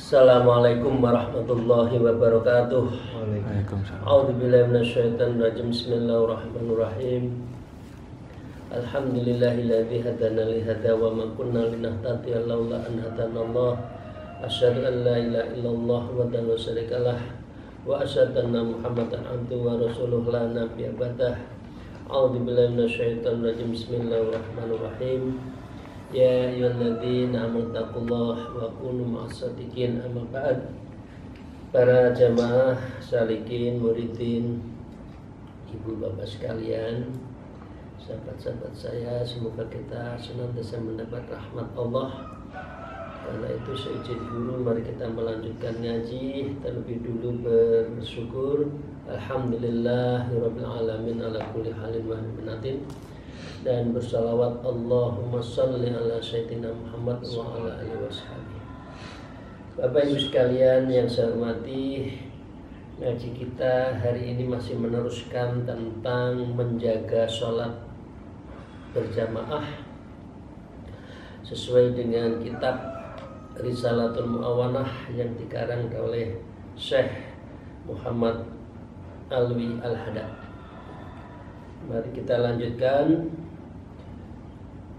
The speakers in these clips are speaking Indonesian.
Assalamualaikum warahmatullahi wabarakatuh. Waalaikumsalam. A'udzubillahi minasyaitonir rajim. Bismillahirrahmanirrahim. Alhamdulillahilladzi hadana li hadza wa ma kunna linahtadiya laula an hadanallah. Asyhadu an la ilaha illallah wahdahu la syarikalah wa asyhadu anna Muhammadan abduhu wa rasuluhu la nabiyya ba'dah. A'udzubillahi minasyaitonir rajim. Bismillahirrahmanirrahim. Ya ayyuhalladzina amanu taqullaha wa kunu ma'as-shadiqin. Amma ba'd. Para jamaah salikin, muridin, ibu bapak sekalian, sahabat-sahabat saya, semoga kita senantiasa mendapat rahmat Allah. Karena itu seizin guru, mari kita melanjutkan ngaji. Terlebih dulu bersyukur alhamdulillahirabbil alamin ala kulli halin wa ni'matin, dan bersalawat Allahumma shalli ala sayyidina Muhammad wa ala alihi washabihi. Bapak Ibu sekalian yang saya hormati, ngaji kita hari ini masih meneruskan tentang menjaga sholat berjamaah sesuai dengan kitab Risalatul Mu'awanah yang dikarang oleh Syekh Muhammad Alwi Al-Haddad. Mari kita lanjutkan.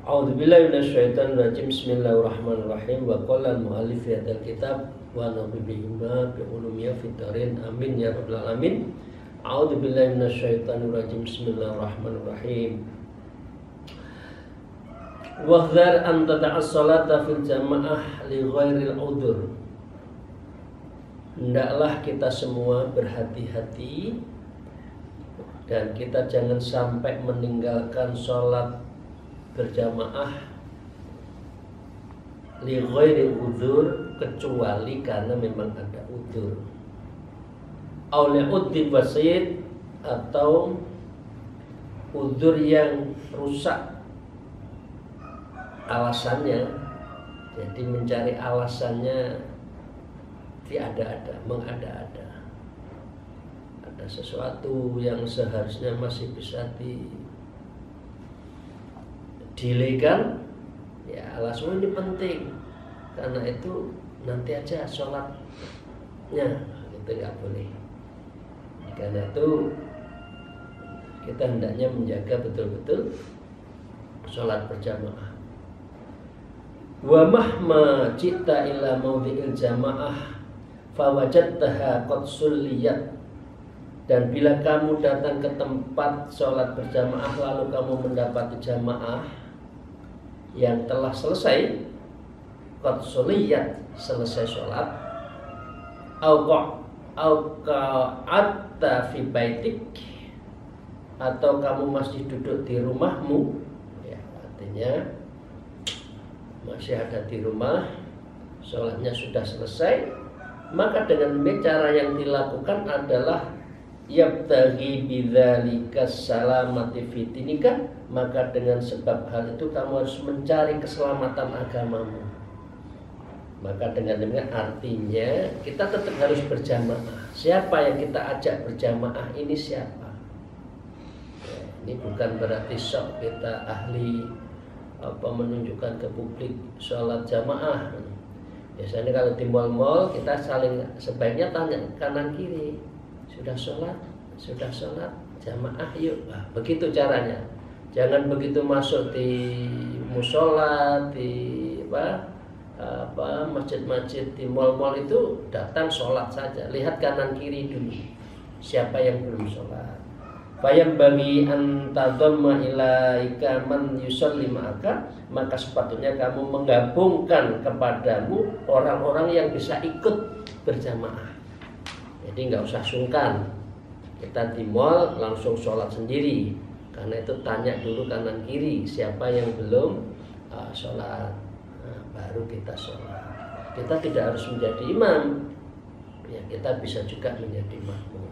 A'udzubillahi minasyaitonir rajim. Bismillahirrahmanirrahim. Wa qala al-mu'allif fi hadzal kitab wa nabiyina bi ulumiyya fid darin. Amin ya rabbal alamin. A'udzubillahi minasyaitonir rajim. Bismillahirrahmanirrahim. Wahdhar an tada'as salata fil jamaah li ghairil udhur. Hendaklah kita semua berhati-hati dan kita jangan sampai meninggalkan sholat berjamaah li ghairi udzur, kecuali karena memang ada udzur. Au li udzin wasid, atau udzur yang rusak alasannya. Jadi mencari alasannya tiada-ada, mengada-ada. Ada sesuatu yang seharusnya masih bisa dilekan, ya alasan ini penting, karena itu nanti aja sholatnya, itu nggak boleh. Karena itu kita hendaknya menjaga betul-betul sholat berjamaah. Wa mahma cita ila maudhi'il jamaah fawajadtaha qad sulliyat. Dan bila kamu datang ke tempat sholat berjamaah lalu kamu mendapati jamaah yang telah selesai, qad sulliyat, selesai sholat, au qa'adta fi baitik, atau kamu masih duduk di rumahmu, ya, artinya masih ada di rumah, sholatnya sudah selesai, maka dengan cara yang dilakukan adalah yabtaghi bidzalika salamati fi dinika, maka dengan sebab hal itu kamu harus mencari keselamatan agamamu. Maka dengan demikian artinya kita tetap harus berjamaah. Siapa yang kita ajak berjamaah ini siapa? Ya, ini bukan berarti sok kita ahli menunjukkan ke publik sholat jamaah. Biasanya kalau di mal-mal kita saling sebaiknya tanya kanan kiri, sudah sholat jamaah yuk. Nah, begitu caranya. Jangan begitu masuk di musola, di masjid-masjid, di mal-mal itu datang sholat saja. Lihat kanan kiri dulu, siapa yang belum sholat. Fayam bagi antadhamma ilaika man yusalli ma'aka, maka sepatutnya kamu menggabungkan kepadamu orang-orang yang bisa ikut berjamaah. Jadi nggak usah sungkan kita di mall langsung sholat sendiri, karena itu tanya dulu kanan kiri siapa yang belum sholat, nah, baru kita sholat. Kita tidak harus menjadi imam, ya kita bisa juga menjadi makmum.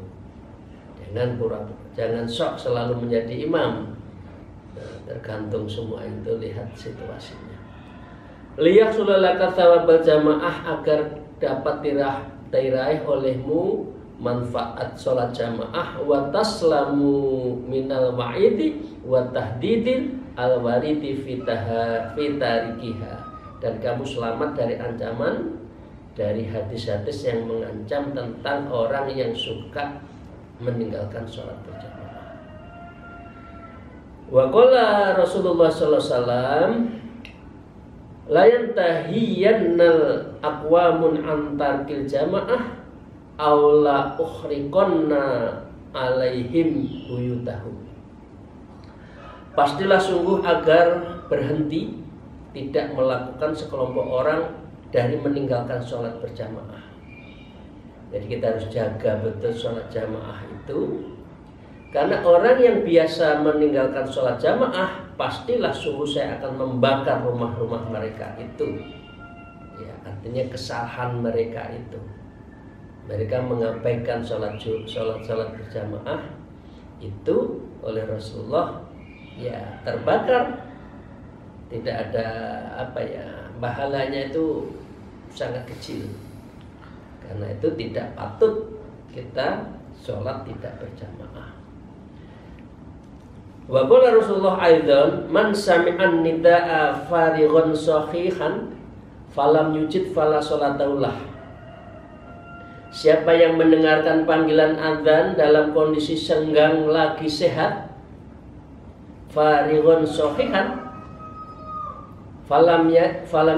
Jangan pura-pura, jangan sok selalu menjadi imam. Nah, tergantung semua itu, lihat situasinya. Liyahsulaka thawabal jamaah, agar dapat diraih olehmu manfaat sholat jamaah, wa taslamu minal wa'idi wa tahdidil al-waridi fitarikiha, dan kamu selamat dari ancaman dari hadis-hadis yang mengancam tentang orang yang suka meninggalkan sholat berjamaah. Wa qala Rasulullah sallallahu alaihi wasallam, la yantahiyannal aqwamun an tarkil jamaah aw la ukhriqanna alaihim buyutahum. Pastilah sungguh agar berhenti tidak melakukan sekelompok orang dari meninggalkan sholat berjamaah. Jadi kita harus jaga betul sholat jamaah itu, karena orang yang biasa meninggalkan sholat jamaah, pastilah sungguh saya akan membakar rumah-rumah mereka itu. Ya, artinya kesalahan mereka itu. Mereka mengabaikan sholat berjamaah itu oleh Rasulullah, ya terbakar. Tidak ada pahalanya itu sangat kecil. Karena itu tidak patut kita sholat tidak berjamaah. Wa qala Rasulullah aidan, man sami'an nidaa farighun sahihan falam yujid fala sholataulah. Siapa yang mendengarkan panggilan azan dalam kondisi senggang lagi sehat, farighun sahihan, falam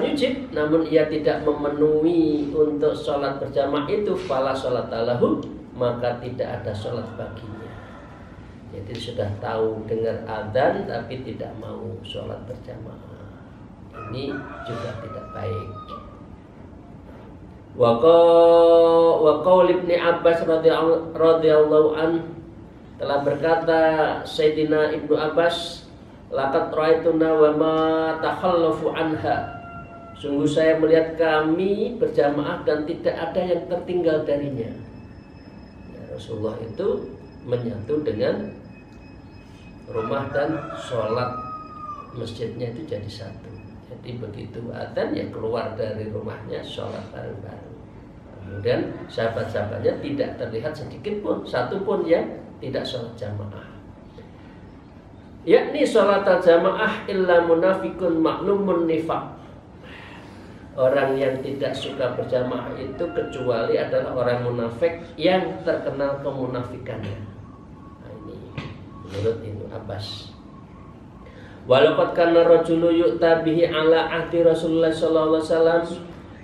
yujib, namun ia tidak memenuhi untuk sholat berjamaah itu, fala sholatallahu, maka tidak ada sholat baginya. Jadi sudah tahu dengar adzan tapi tidak mau sholat berjamaah, ini juga tidak baik. Wa qaul Ibnu Abbas radhiyallahu an, telah berkata Sayyidina Ibnu Abbas, laqad ra'aituna wa ma takhallafu anha, sungguh saya melihat kami berjamaah dan tidak ada yang tertinggal darinya. Ya, Rasulullah itu menyatu dengan rumah dan sholat masjidnya itu jadi satu. Jadi begitu adzan ya keluar dari rumahnya sholat bareng-bareng. Kemudian sahabat-sahabatnya tidak terlihat sedikit pun, satu pun yang tidak sholat jamaah. Yakni sholat jamaah illa munafikun maklumun nifaq. Orang yang tidak suka berjamaah itu kecuali adalah orang munafik yang terkenal kemunafikannya. Nah, ini menurut Ibnu Abbas. Walaqad kana rajulu yu'ta bihi ala ahdi Rasulullah sallallahu alaihi wasallam,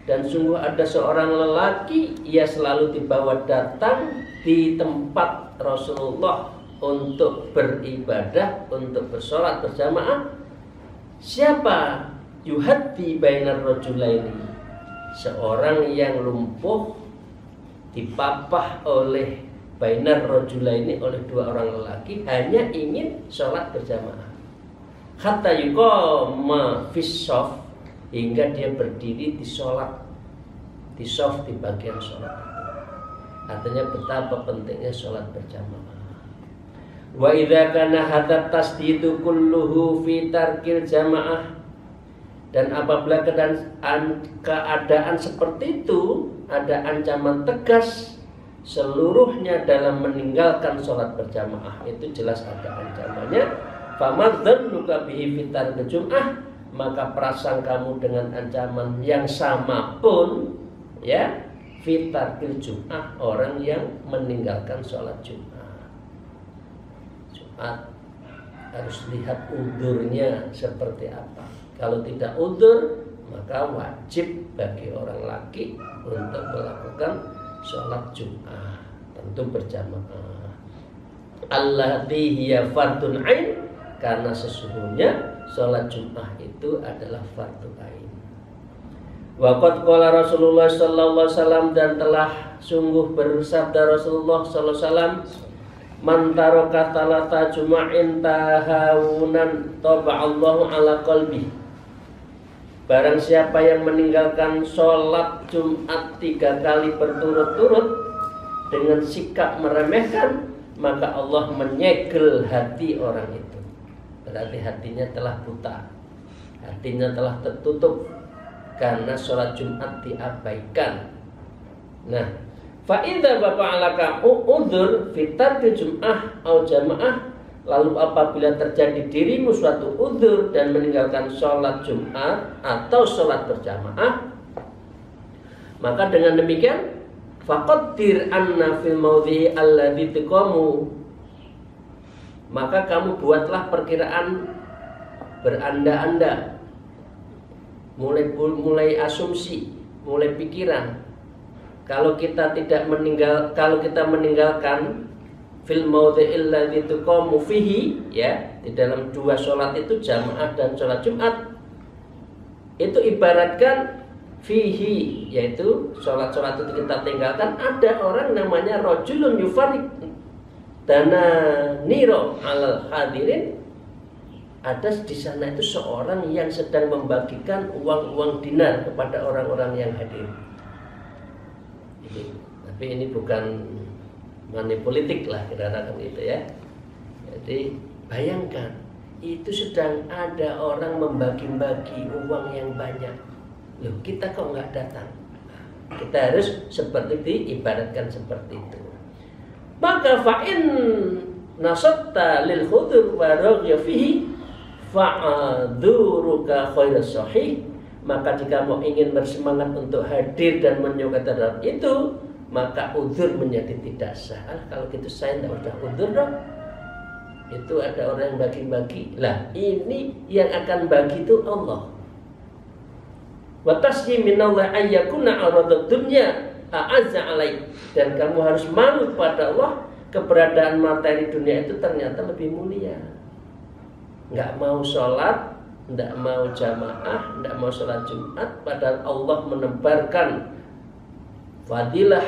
dan sungguh ada seorang lelaki ia selalu dibawa datang di tempat Rasulullah untuk beribadah, untuk bersolat berjamaah. Siapa? Yuhaddi bainar rajulaini, seorang yang lumpuh dipapah oleh bainar rajulaini, oleh dua orang lelaki, hanya ingin sholat berjamaah. Hatta yuqama fis shaf, hingga dia berdiri di sholat, di shaf, di bagian sholat. Artinya betapa pentingnya sholat berjamaah. Wa idza kana hadat tasdidu kulluhu fi tarkil jamaah, dan apabila keadaan seperti itu, ada ancaman tegas seluruhnya dalam meninggalkan sholat berjamaah, itu jelas ada ancamannya. Famadzannuka bihi fitar Jum'ah, maka prasangkamu dengan ancaman yang sama pun, ya, fitar Jum'ah, orang yang meninggalkan sholat Jum'ah. Jumat harus lihat udurnya seperti apa. Kalau tidak udur, maka wajib bagi orang laki untuk melakukan sholat Jum'ah, tentu berjamaah. Allati hiya fardun ain, karena sesungguhnya sholat Jum'ah itu adalah fardu ain. Wa qad qala Rasulullah sallallahu alaihi wasallam, dan telah sungguh bersabda Rasulullah sallallahu alaihi wasallam, man taraka talata juma'in tahawunan taba'allahu ala qalbi, barang siapa yang meninggalkan sholat Jumat 3 kali berturut-turut dengan sikap meremehkan, maka Allah menyegel hati orang itu. Berarti hatinya telah buta, hatinya telah tertutup karena sholat Jumat diabaikan. Nah, fa idza baqa'alaka udzur fi tarki Jum'ah au jamaah, lalu apabila terjadi dirimu suatu udzur dan meninggalkan sholat Jumat atau sholat berjamaah, maka dengan demikian faqaddir anna fil maudhi'i alladzi taqamu, maka kamu buatlah perkiraan beranda-anda, mulai asumsi, mulai pikiran. Kalau kita meninggalkan fil maudhi'il ladzi tuqamu fihi, ya, di dalam dua sholat itu, jamaah dan sholat Jumat, itu ibaratkan fihi, yaitu sholat-sholat itu kita tinggalkan. Ada orang namanya rajulun yufarik dana niro alal hadirin, ada di sana itu seorang yang sedang membagikan uang-uang dinar kepada orang-orang yang hadir. Tapi ini bukan money politik lah, kira-kira gitu ya. Jadi bayangkan, itu sedang ada orang membagi-bagi uang yang banyak. Loh, kita kok nggak datang? Kita harus seperti diibaratkan seperti itu. Maka fa'in nasatta lil khudur wa raghiya fihi fa'aduruka khairas sahih, maka jika mau ingin bersemangat untuk hadir dan menyukai terhadap itu, maka udzur menjadi tidak sah. Kalau gitu saya tidak usah udzur dong. Itu ada orang yang bagi-bagi. Lah, ini yang akan bagi itu Allah. Wa tasyi minallahi ayyakuna aradud dunya a'azza alaik, dan kamu harus malu pada Allah, keberadaan materi dunia itu ternyata lebih mulia. Enggak mau sholat, enggak mau jamaah, enggak mau sholat Jumat, padahal Allah menebarkan fadilah.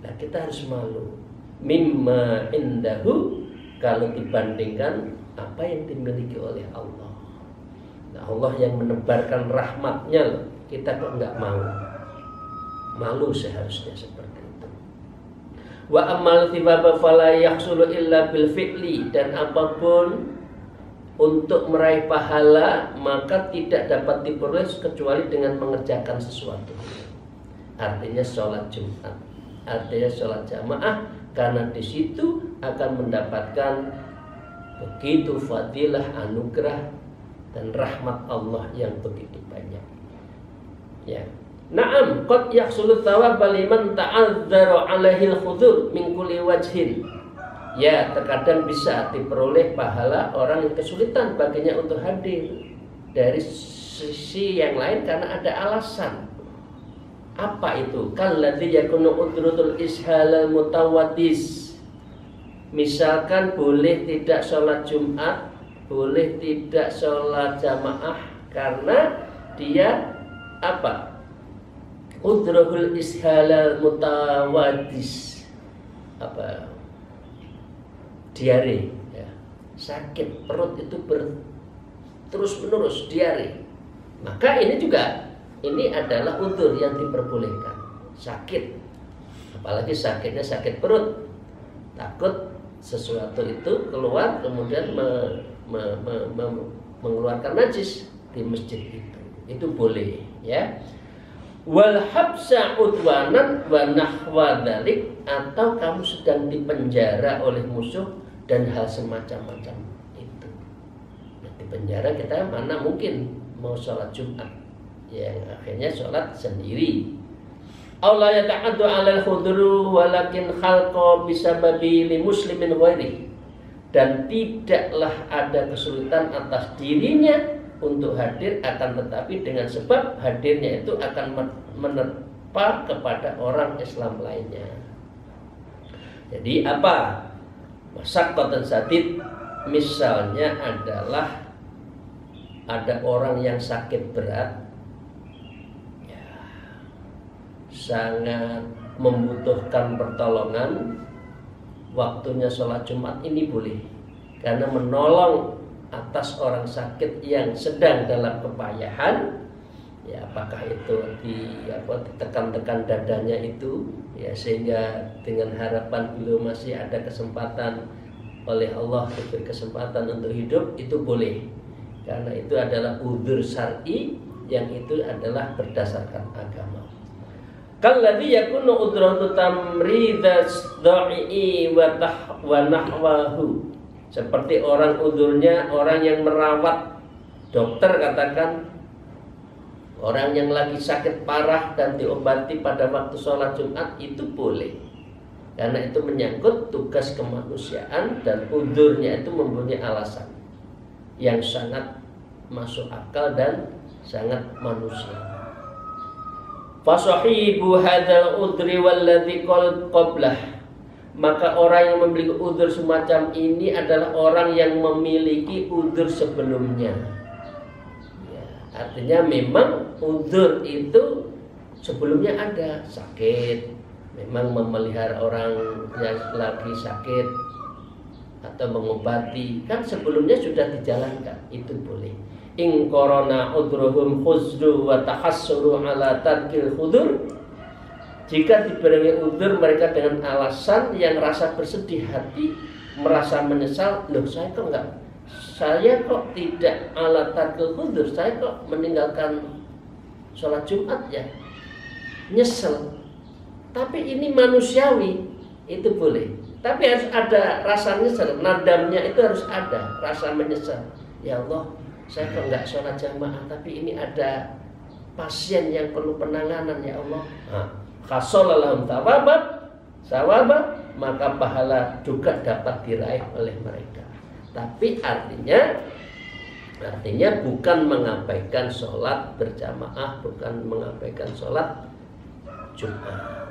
Nah, kita harus malu mimma indahu, kalau dibandingkan apa yang dimiliki oleh Allah. Nah, Allah yang menebarkan rahmatnya, kita kok enggak mau. Malu seharusnya seperti itu. Wa amal thibaba fala yahsulu illa bil fi'li, dan apapun untuk meraih pahala maka tidak dapat diperoleh kecuali dengan mengerjakan sesuatu. Artinya sholat Jumat, artinya sholat jamaah, karena di situ akan mendapatkan begitu fadilah, anugerah dan rahmat Allah yang begitu banyak. Ya. Na'am, qad yahsulu thawab liman ta'adzara 'alaihi al-khudur min kulli wajhin. Ya, terkadang bisa diperoleh pahala orang yang kesulitan baginya untuk hadir dari sisi yang lain karena ada alasan. Apa itu? Kalladzi yakunu udrutul ishal mutawaddis. Misalkan boleh tidak sholat Jumat, boleh tidak sholat jamaah karena dia apa? Udruhul ishalal mutawaddis, apa? Diare, ya. Sakit perut itu terus menerus diare. Maka ini juga, ini adalah udzur yang diperbolehkan. Sakit, apalagi sakitnya sakit perut, takut sesuatu itu keluar kemudian mengeluarkan najis di masjid itu boleh, ya. Wal habsa udwanan wa nahwa dzalik, atau kamu sedang dipenjara oleh musuh dan hal semacam-macam itu. Nah, di penjara kita mana mungkin mau sholat Jumat, yang akhirnya sholat sendiri. Allah yata'addu 'alal khudru walakin khalqa bisababi li muslimin ghairi, dan tidaklah ada kesulitan atas dirinya untuk hadir, akan tetapi dengan sebab hadirnya itu akan menerpa kepada orang Islam lainnya. Jadi apa? Masyaqqah dan sadid, misalnya adalah ada orang yang sakit berat, ya, sangat membutuhkan pertolongan, waktunya sholat Jumat ini boleh, karena menolong atas orang sakit yang sedang dalam kepayahan, Ya, apakah itu ditekan-tekan dadanya itu, ya, sehingga dengan harapan beliau masih ada kesempatan oleh Allah diberi kesempatan untuk hidup, itu boleh, karena itu adalah udzur syar'i yang itu adalah berdasarkan agama. Kalladzi yakunu udzratu tamridas dha'i wa nahwahu, seperti orang udzurnya orang yang merawat, dokter katakan orang yang lagi sakit parah dan diobati pada waktu sholat Jumat, itu boleh, karena itu menyangkut tugas kemanusiaan dan udzurnya itu mempunyai alasan yang sangat masuk akal dan sangat manusia. Fasahibu hadzal udri walladzi qablah, maka orang yang memiliki udzur semacam ini adalah orang yang memiliki udzur sebelumnya. Artinya memang udzur itu sebelumnya ada, sakit, memang memelihara orang yang lagi sakit atau mengobati, kan sebelumnya sudah dijalankan, itu boleh. In korona udruhum khuzdu wa tahassuru ala tarkil khudur, jika diberi udzur mereka dengan alasan yang rasa bersedih hati, merasa menyesal, loh saya kok tidak ala tarkil khudur, saya kok meninggalkan sholat Jumat ya, nyesel. Tapi ini manusiawi, itu boleh. Tapi harus ada rasa nyesel, nadamnya itu harus ada, rasa menyesal. Ya Allah, saya kok nggak sholat jamaah, tapi ini ada pasien yang perlu penanganan, ya Allah. Khasolalahum sawaba, maka pahala juga dapat diraih oleh mereka. Tapi artinya bukan mengabaikan sholat berjamaah, bukan mengabaikan sholat Jumat.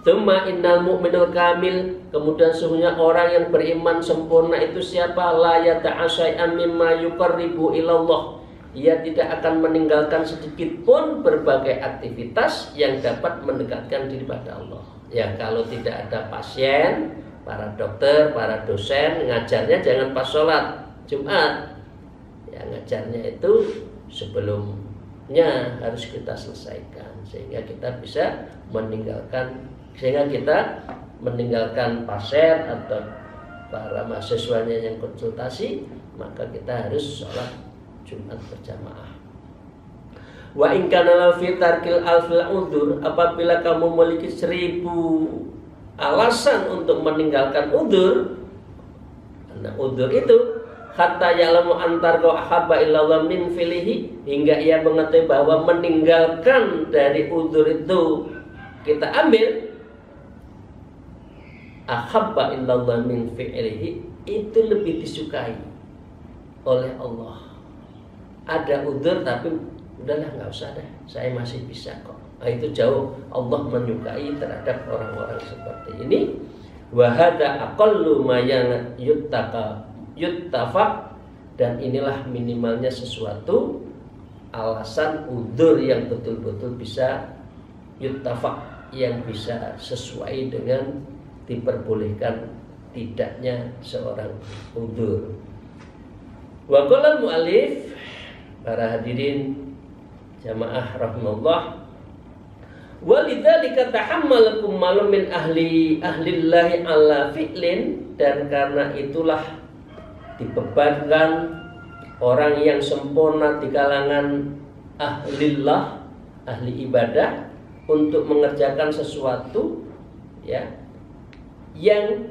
Tsumma innal mu'minul kamil, kemudian sesungguhnya orang yang beriman sempurna itu siapa? La yata'asyai'an mimma yuqarribu ilallah, ia tidak akan meninggalkan sedikit pun berbagai aktivitas yang dapat mendekatkan diri pada Allah. Ya, kalau tidak ada pasien, para dokter, para dosen ngajarnya jangan pas sholat Jumat. Ya, ngajarnya itu sebelumnya harus kita selesaikan sehingga kita bisa meninggalkan pasien atau para mahasiswanya yang konsultasi, maka kita harus sholat Jumat berjamaah. Wa in kana fi tarkil alfil udzur, apabila kamu memiliki 1000 alasan untuk meninggalkan udzur, karena udzur itu hatta ya'lamu antarqa ahabba illallah min filihi, hingga ia mengetahui bahwa meninggalkan dari udzur itu kita ambil ahabba illallah min fi'lihi, itu lebih disukai oleh Allah. Ada udzur tapi udahlah nggak usah deh, saya masih bisa kok. Nah, itu jauh Allah menyukai terhadap orang-orang seperti ini. Wa hadza aqallu ma yuttafaq, dan inilah minimalnya sesuatu alasan udzur yang betul-betul bisa yuttafaq, yang bisa sesuai dengan diperbolehkan tidaknya seorang udzur. Wa qala al-mu'allif, para hadirin jamaah rahimallah, walidzalika tahammalakum malum min ahlillahi ala fi'lin, dan karena itulah dibebankan orang yang sempurna di kalangan ahlillah, ahli ibadah, untuk mengerjakan sesuatu, ya, yang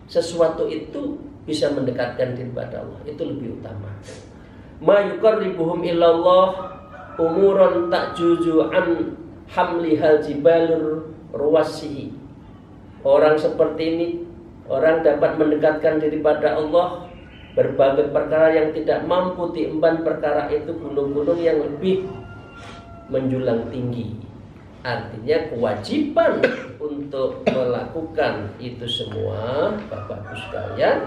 sesuatu itu bisa mendekatkan diri kepada Allah, itu lebih utama. Ma yuqarribuhum illallah umuran ta'juju an hamlihal jibalur ruwasihi. Orang seperti ini, orang dapat mendekatkan diri pada Allah berbagai perkara yang tidak mampu diemban perkara itu gunung-gunung yang lebih menjulang tinggi. Artinya kewajiban untuk melakukan itu semua, Bapak-Ibu sekalian,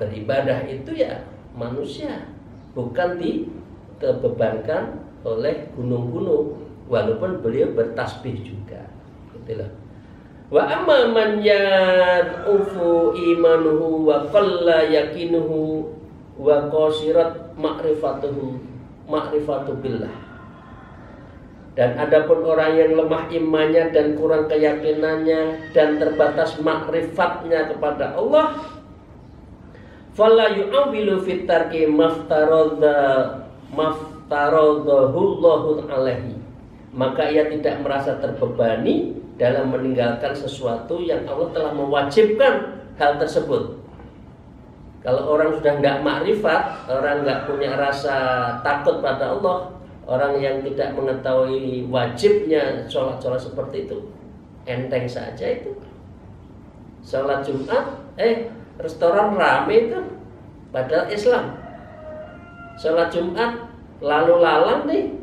beribadah itu ya manusia, bukan dibebankan oleh gunung-gunung, walaupun beliau bertasbih juga. Itulah. Wa amma man yad'ufu imanuhu wa qalla yaqinuhu wa qasirat ma'rifatuhu, ma'rifatu billah. Dan adapun orang yang lemah imannya dan kurang keyakinannya dan terbatas makrifatnya kepada Allah, fala yu'awilu fit tarki maftaradahullahu alaihi, maka ia tidak merasa terbebani dalam meninggalkan sesuatu yang Allah telah mewajibkan hal tersebut. Kalau orang sudah nggak makrifat, orang nggak punya rasa takut pada Allah, orang yang tidak mengetahui wajibnya sholat seperti itu, enteng saja itu. Sholat Jumat, restoran rame itu, padahal Islam. Sholat Jumat, lalu lalang nih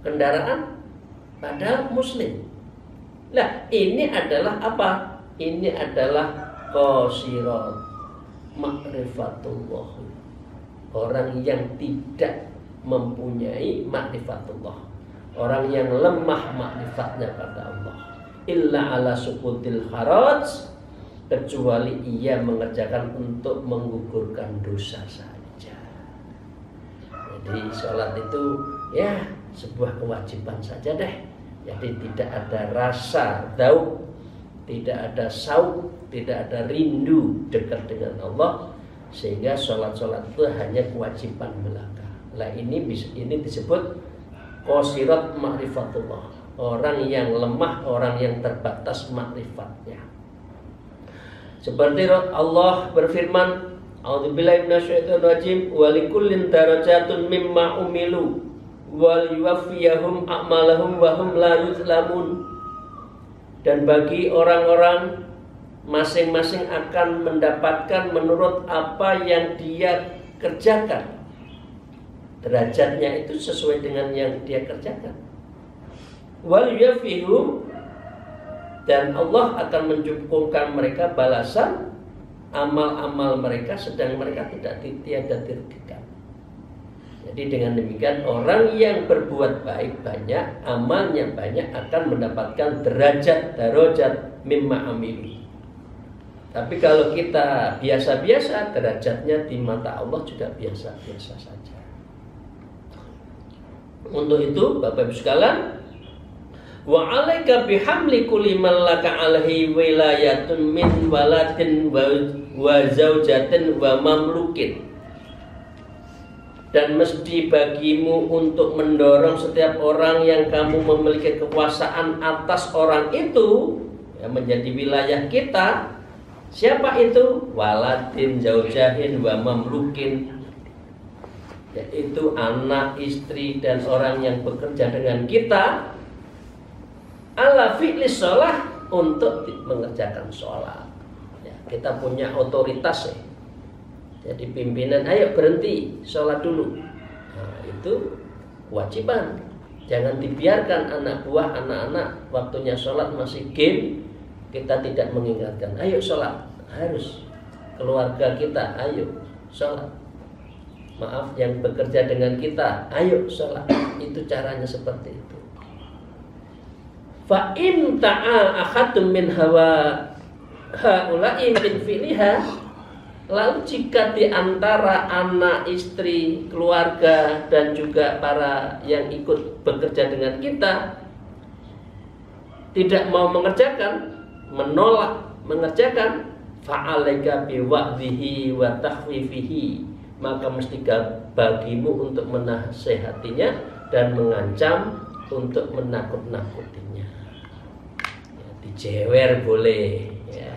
kendaraan, padahal Muslim. Nah, ini adalah apa? Ini adalah qasirat ma'rifatullah. Orang yang tidak mempunyai ma'rifatullah, orang yang lemah ma'rifatnya pada Allah. Illa ala sukutil haraj, kecuali ia mengerjakan untuk menggugurkan dosa saja. Jadi sholat itu ya sebuah kewajiban saja deh. Jadi tidak ada rasa dzauq, tidak ada syauq, tidak ada rindu dekat dengan Allah, sehingga sholat itu hanya kewajiban belaka. Nah ini disebut qasirat ma'rifatullah, orang yang lemah, orang yang terbatas ma'rifatnya. Seperti Allah berfirman, a'udzubillahi minasyaitonirrajim, wa likullin darajatun mimma umilu wal yuwaffiyahum a'malahum wa hum la yuzlamun. Dan bagi orang-orang masing-masing akan mendapatkan menurut apa yang dia kerjakan. Derajatnya itu sesuai dengan yang dia kerjakan. Wal yuwaffihum, dan Allah akan mencukupkan mereka balasan amal-amal mereka sedang mereka tiada dirugikan. Jadi dengan demikian orang yang berbuat baik banyak, amalnya banyak, akan mendapatkan darajat mimma amilu. Tapi kalau kita biasa-biasa, derajatnya di mata Allah juga biasa-biasa saja. Untuk itu Bapak Ibu sekalian, wa 'alaika bihamli kulli man laka 'alaihi wilayatun min waladin wa zaujatin wa mamlukin. Dan mesti bagimu untuk mendorong setiap orang yang kamu memiliki kekuasaan atas orang itu, yang menjadi wilayah kita. Siapa itu? Waladin, zaujahin, wa mamlukin, yaitu anak, istri, dan orang yang bekerja dengan kita, ala fi'li sholah, untuk mengerjakan sholat. Ya, kita punya otoritas ya. Jadi pimpinan, ayo berhenti sholat dulu. Nah, itu kewajiban. Jangan dibiarkan anak buah, anak-anak waktunya sholat masih game, kita tidak mengingatkan, ayo sholat. Harus. Keluarga kita, ayo sholat. Maaf, yang bekerja dengan kita, ayo sholat. Itu caranya seperti itu. Fa in ta'a ahadun min haula'i min fi'liha, lalu jika di antara anak, istri, keluarga, dan juga para yang ikut bekerja dengan kita tidak mau mengerjakan, menolak mengerjakan, fa'alaika biwa'dhihi wa takhwifihi, maka mesti bagimu untuk menasehatinya dan mengancam untuk menakut-nakutinya. Ya, dijewer boleh ya.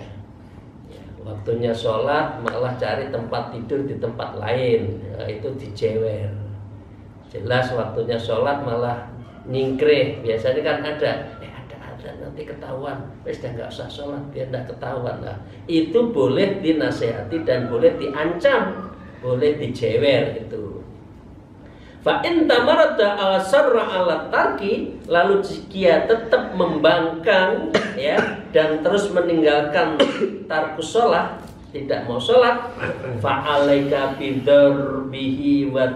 Waktunya sholat malah cari tempat tidur di tempat lain, nah, itu dijewer. Jelas waktunya sholat malah nyingkreh. Biasanya kan ada nanti ketahuan, wes dah nggak usah sholat biar nggak ketahuan. Nah, itu boleh dinasehati dan boleh diancam, boleh dijewer itu. Fa in tamarada al-sarra ala tarki, lalu jika tetap membangkang ya dan terus meninggalkan tarkus sholat, tidak mau sholat, fa alaika bidarbihi wa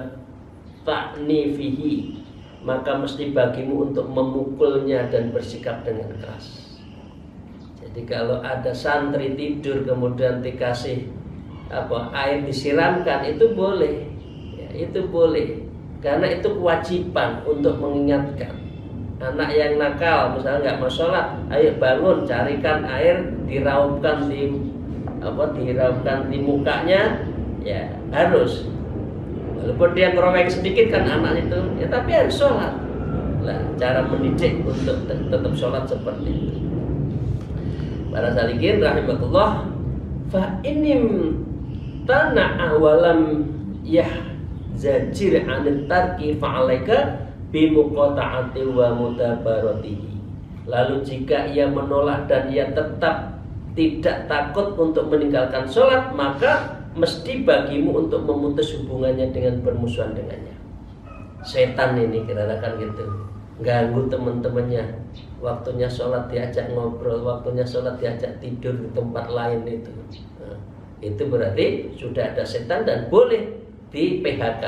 ta'nifihi, maka mesti bagimu untuk memukulnya dan bersikap dengan keras. Jadi kalau ada santri tidur kemudian dikasih air disiramkan, itu boleh ya, itu boleh. karena itu kewajiban untuk mengingatkan. Anak yang nakal misalnya nggak mau sholat, ayo bangun, carikan air, diraupkan di mukanya, ya harus. Walaupun dia ngeroweng sedikit kan anak itu, ya tapi harus sholat. Nah, cara mendidik untuk tetap sholat seperti itu. Para salikin rahimakumullah, fa inim tana'a walam zajir anit tarki fa'alaika bimuqata'ati wa mutabaratihi. Lalu jika ia menolak dan ia tetap tidak takut untuk meninggalkan sholat, maka mesti bagimu untuk memutus hubungannya dengan bermusuhan dengannya. Setan ini kira-kira gitu, ganggu teman-temannya, waktunya sholat diajak ngobrol, waktunya sholat diajak tidur di tempat lain itu. Nah, itu berarti sudah ada setan dan boleh di PHK.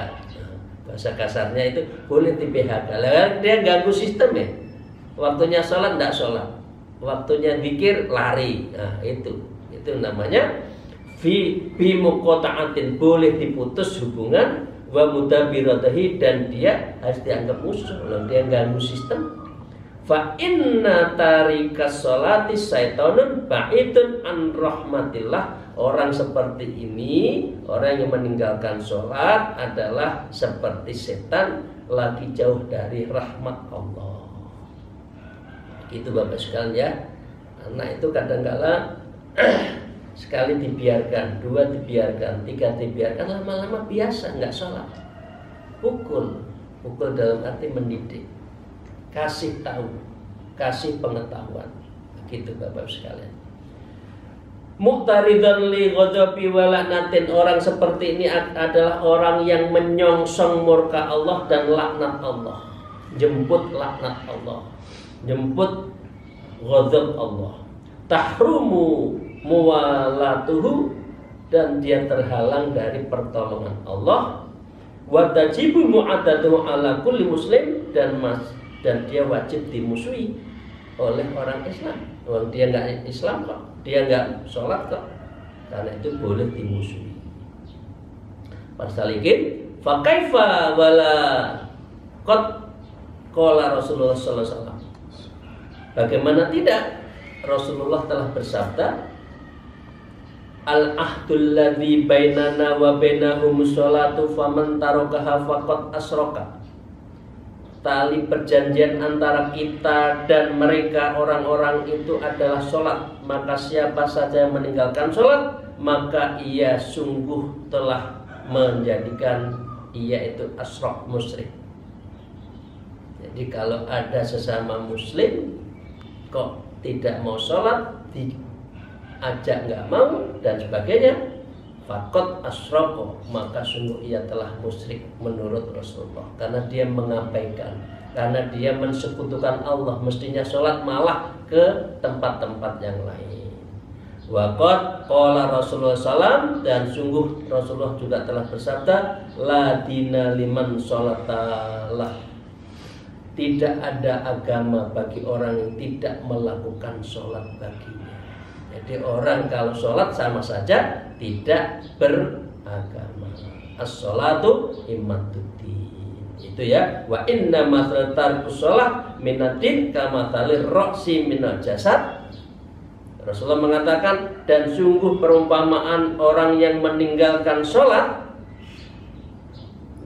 Bahasa kasarnya itu boleh di PHK. Lalu dia ganggu sistem ya. Waktunya sholat tidak sholat, waktunya zikir lari. Nah itu namanya fi muqata'atin, boleh diputus hubungan, wa mudabiratahi, dan dia harus dianggap musuh. Lalu dia ganggu sistem. Fa inna tarikas sholati syaitonun ba'idun an rahmatillah. Orang seperti ini, orang yang meninggalkan sholat adalah seperti setan, lagi jauh dari rahmat Allah. Itu Bapak sekalian ya. Anak itu kadang-kala sekali dibiarkan, dua dibiarkan, tiga dibiarkan, lama-lama biasa nggak sholat. Pukul dalam arti mendidik, kasih tahu, kasih pengetahuan. Begitu Bapak sekalian. Muqtaridan li ghadabi wa la'natin, orang seperti ini adalah orang yang menyongsong murka Allah dan laknat Allah. Jemput laknat Allah, jemput ghadab Allah. Tahrumu muwalatuhu, dan dia terhalang dari pertolongan Allah. Wa tajibu mu'adatuhu ala kulli muslim, dan dia wajib dimusuhi oleh orang Islam. Kalau dia nggak Islam kok, dia nggak sholat kok, karena itu boleh dimusuhi. Pasalikin, fakaifa wala qad qala Rasulullah sallallahu alaihi wasallam. Bagaimana tidak, Rasulullah telah bersabda, al-ahdul ladzi bainana wa bainahumus sholatu faman tarakaha faqad asyraka. Tali perjanjian antara kita dan mereka orang-orang itu adalah sholat. Maka siapa saja yang meninggalkan sholat, maka ia sungguh telah menjadikan ia itu asyrak, musyrik. Jadi kalau ada sesama muslim kok tidak mau sholat, diajak nggak mau dan sebagainya, faqad asyraka, maka sungguh ia telah musyrik menurut Rasulullah, karena dia mengabaikan, karena dia mensekutukan Allah. Mestinya sholat malah ke tempat-tempat yang lain. Wa qad qala Rasulullah SAW, dan sungguh Rasulullah juga telah bersabda, la dina liman sholatalah, tidak ada agama bagi orang yang tidak melakukan sholat baginya. Jadi orang kalau sholat sama saja tidak beragama. As-sholatu imatuddin. Itu ya. Wa inna mathartarkus sholat minaddin kamathalir roksi minal jasad. Rasulullah mengatakan, dan sungguh perumpamaan orang yang meninggalkan sholat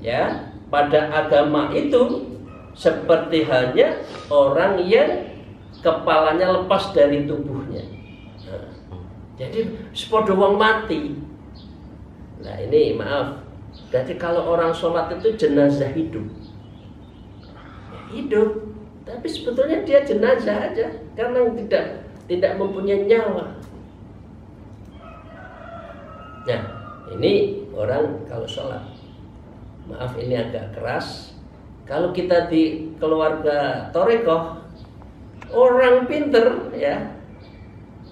ya pada agama itu seperti halnya orang yang kepalanya lepas dari tubuhnya. Jadi sepodo wong mati. Nah ini maaf. Jadi kalau orang sholat itu jenazah hidup, hidup, tapi sebetulnya dia jenazah aja, karena tidak mempunyai nyawa. Nah ini orang kalau sholat, maaf ini agak keras. Kalau kita di keluarga Torekoh, orang pinter ya.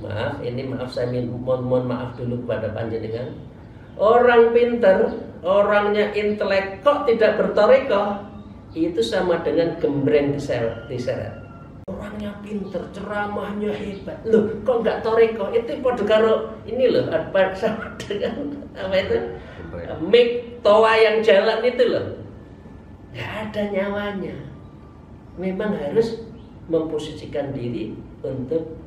Maaf saya mohon maaf dulu kepada panjenengan. Orang pinter, orangnya intelek kok tidak bertorekoh, itu sama dengan gembreng diseret. Orangnya pinter, ceramahnya hebat, loh kok nggak torekoh? Itu pada karo ini loh, apa sama dengan apa itu? Mik toa yang jalan itu loh. nggak ada nyawanya. Memang harus memposisikan diri untuk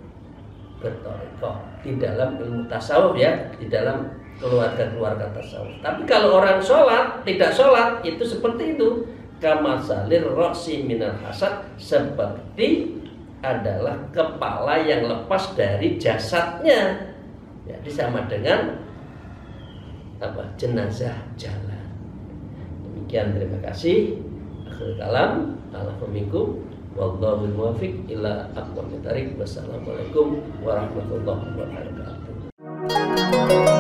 berthariqah di dalam ilmu tasawuf ya, di dalam keluarga tasawuf. Tapi kalau orang sholat, tidak sholat, itu seperti itu. Kamasalir roksi minal hasad, seperti adalah kepala yang lepas dari jasadnya. Jadi sama dengan jenazah jalan. Demikian, terima kasih. Akhir kalam, alaikum wallahu muwaffiq ila aqwamit thariq. Wassalamualaikum warahmatullahi wabarakatuh.